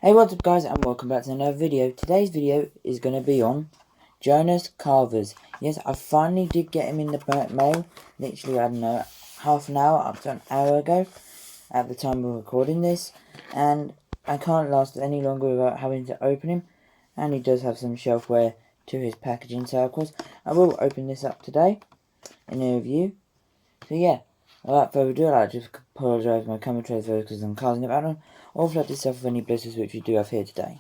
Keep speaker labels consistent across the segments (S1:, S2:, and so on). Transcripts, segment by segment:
S1: Hey, what's up guys, and welcome back to another video. Today's video is going to be on Jonas Carvers. Yes, I finally did get him in the mail. Literally, I don't know, half an hour up to an hour ago at the time of recording this. And I can't last any longer without having to open him. And he does have some shelfware to his packaging, so of course I will open this up today in a review. So yeah, without further ado, I'd like to just apologise for my camera trays because I'm casting it out or flood yourself with any blisters which we do have here today.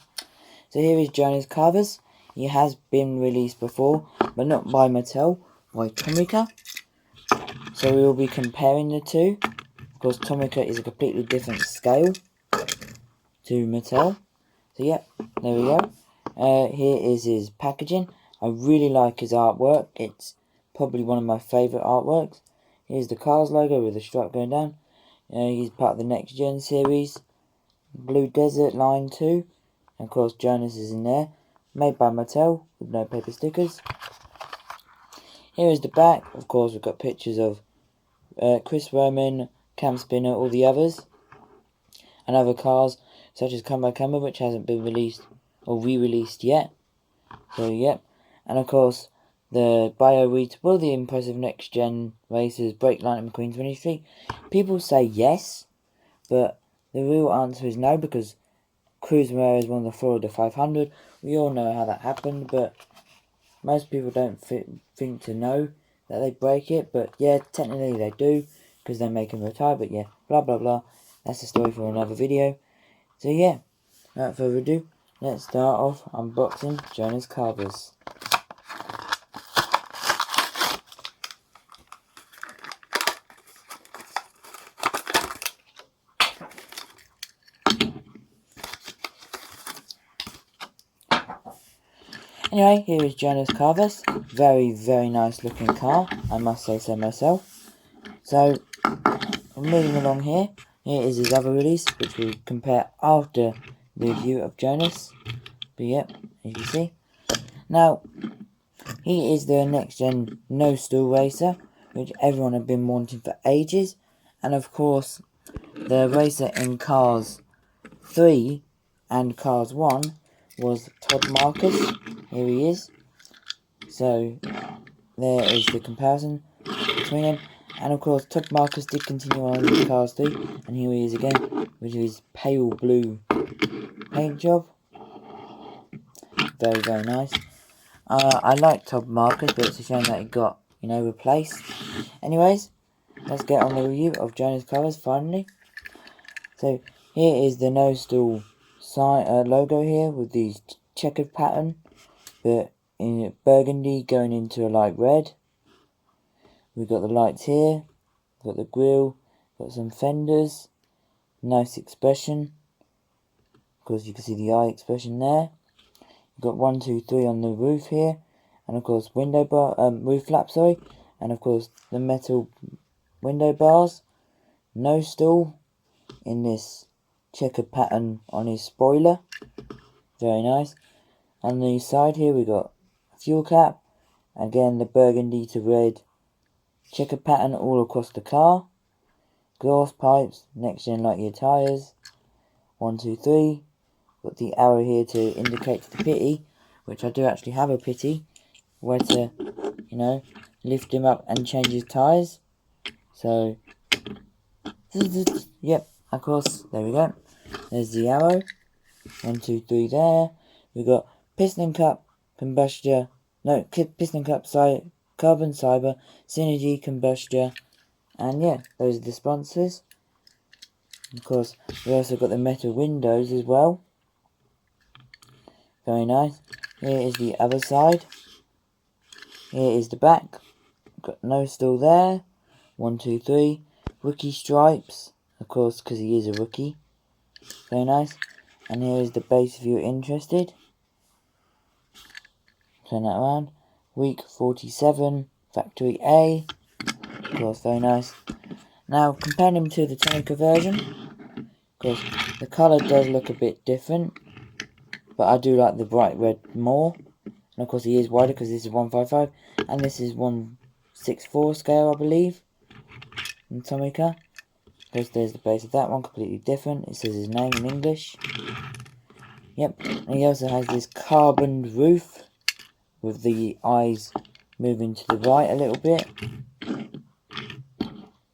S1: So here is Jonas Carvers. He has been released before, but not by Mattel, by Tomica. So we will be comparing the two. Of course, Tomica is a completely different scale to Mattel. So yeah, there we go. Here is his packaging. I really like his artwork. It's probably one of my favourite artworks. Here's the Cars logo with the stripe going down. He's part of the Next Gen series. Blue Desert Line 2. And of course Jonas is in there. Made by Mattel with no paper stickers. Here is the back. Of course we've got pictures of Chris Roman, Cam Spinner, all the others. And other cars such as Come by Camera, which hasn't been released or re-released yet. So yep. And of course the bio reads, will the impressive Next Gen racers break Lightning McQueen's finish streak? People say yes, but the real answer is no, because Cruz Moreira is one of the Florida 500. We all know how that happened, but most people don't think to know that they break it. But yeah, technically they do, because they make him retire. But yeah, blah blah blah. That's a story for another video. So yeah, without further ado, let's start off unboxing Jonas Carvers. Anyway, here is Jonas Carvers. Very, very nice looking car, I must say so myself. So, moving along here. Here is his other release, which we'll compare after the review of Jonas. But yep, as you can see. Now, he is the Next Gen no-stool racer, which everyone have been wanting for ages. And of course, the racer in Cars 3 and Cars 1 was Todd Marcus. Here he is. So there is the comparison between them. And of course Todd Marcus did continue on with Cars 3, and here he is again with his pale blue paint job. Very, very nice. I like Todd Marcus, but it's a shame that he got, replaced. Anyways, let's get on the review of Jonas Carvers finally. So here is the no stool logo here with the checkered pattern, but in burgundy going into a light red. We've got the lights here, got the grille, got some fenders, nice expression. Of course you can see the eye expression there. We've got 1, 2, 3 on the roof here, and of course roof flap, sorry, and of course the metal window bars. No stool in this checkered pattern on his spoiler. Very nice. On the side here we got a fuel cap, again the burgundy to red checkered pattern all across the car. Glass pipes, Next Gen light year tyres. 1, 2, 3. Got the arrow here to indicate the pity, which I do actually have a pity, where to, lift him up and change his tyres. So, yep, of course, there we go. There's the arrow. 1, 2, 3 there. We've got piston cup, combustion, piston cup, carbon fibre, synergy, combustion, and yeah, those are the sponsors. Of course, we also got the metal windows as well. Very nice. Here is the other side. Here is the back. Got no stool there. 1, 2, 3. Rookie stripes, of course, because he is a rookie. Very nice. And here is the base if you're interested. Turn that around. Week 47, Factory A. Of course, very nice. Now, comparing him to the Tomica version, of course, the colour does look a bit different, but I do like the bright red more. And of course, he is wider because this is 155, and this is 164 scale, I believe, in Tomica. Of course, there's the base of that one, completely different. It says his name in English. Yep, and he also has this carbon roof with the eyes moving to the right a little bit.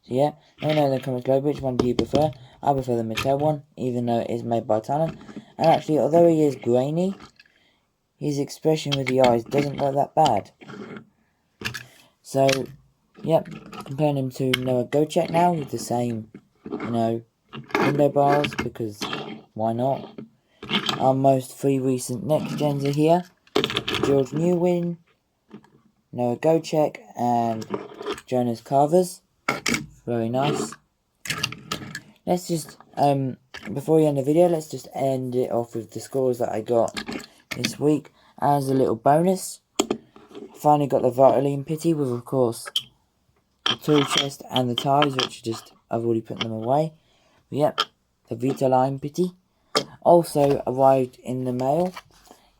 S1: So yeah, let me know in the comments below which one do you prefer. I prefer the Mattel one, even though it is made by Talon. And actually, although he is grainy, his expression with the eyes doesn't look that bad. So, yep, comparing him to Noah Go Check now with the same, window bars, because why not? Our most three recent next gens are here. George Newwin, Noah Go Check, and Jonas Carvers. Very nice. Let's just, before we end the video, let's just end it off with the scores that I got this week. As a little bonus, finally got the Vitaline Pity with, of course, the tool chest and the ties, which I've already put them away. But yep, the Vitaline Pity. Also arrived in the mail,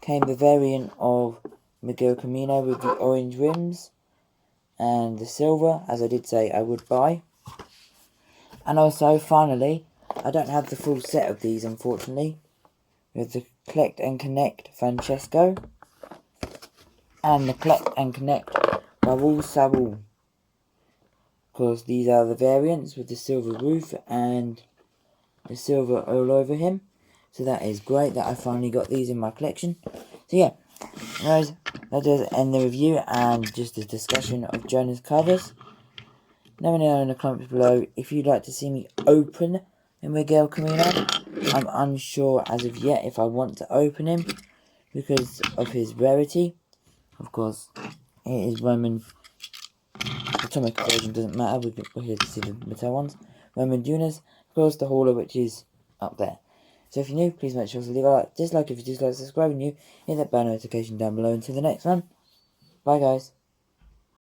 S1: came the variant of Miguel Camino with the orange rims and the silver, as I did say I would buy. And also, finally, I don't have the full set of these, unfortunately, with the Collect and Connect Francesco and the Collect and Connect Raul Sabul. Of course, these are the variants with the silver roof and the silver all over him. So that is great that I finally got these in my collection. So yeah, guys, that does end the review and just a discussion of Jonas Carvers. Let me know in the comments below if you'd like to see me open a Miguel Camino. I'm unsure as of yet if I want to open him because of his rarity. Of course, it is Roman. The Tomica version doesn't matter, we're here to see the Mattel ones. Roman Jonas, of course, the hauler, which is up there. So if you're new, please make sure to leave a like, dislike if you dislike, subscribe, and hit that bell notification down below. Until the next one, bye guys.